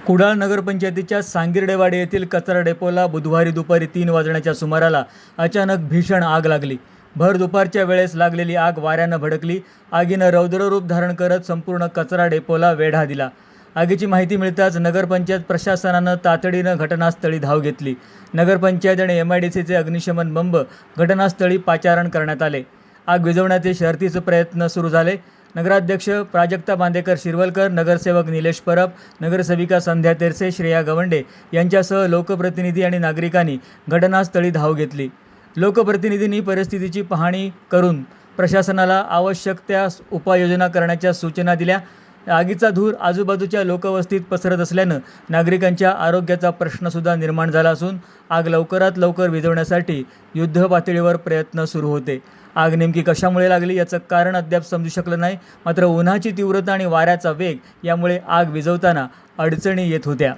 कुडाळ नगरपंचायतीच्या सांगिर्डेवाडी येथील कचरा डेपोला बुधवारी दुपारी 3 वाजण्याच्या सुमाराला अचानक भीषण आग लागली. भर दुपारच्या वेळेस लागलेली आग वाऱ्यानं भडकली. आगीनं रौद्ररूप धारण करत संपूर्ण कचरा डेपोला वेढा दिला. आगीची माहिती मिळताच नगरपंचायत प्रशासनानं तातडीनं घटनास्थळी धाव घेतली. नगरपंचायत आणि MIDCचे अग्निशमन बंब घटनास्थळी पाचारण करण्यात आले. आग विझवण्याचे शर्थीचे प्रयत्न सुरू झाले. नगराध्यक्ष प्राजक्ता बांदेकर शिरवलकर, नगरसेवक निलेश परब, नगरसेविका संध्या तेरसे, श्रेया गवंडे यांच्यासह लोकप्रतिनिधी आणि नागरिकांनी घटनास्थळी धाव घेतली. लोकप्रतिनिधींनी परिस्थितीची पाहणी करून प्रशासनाला आवश्यक त्या उपाययोजना करण्याच्या सूचना दिल्या. आगीचा धूर आजूबाजूच्या लोकवस्तीत पसरत असल्यानं नागरिकांच्या आरोग्याचा प्रश्नसुद्धा निर्माण झाला असून आग लवकरात लवकर विझवण्यासाठी युद्धपातळीवर प्रयत्न सुरू होते. आग नेमकी कशामुळे लागली याचं कारण अद्याप समजू शकलं नाही. मात्र उन्हाची तीव्रता आणि वाऱ्याचा वेग यामुळे आग विझवताना अडचणी येत होत्या.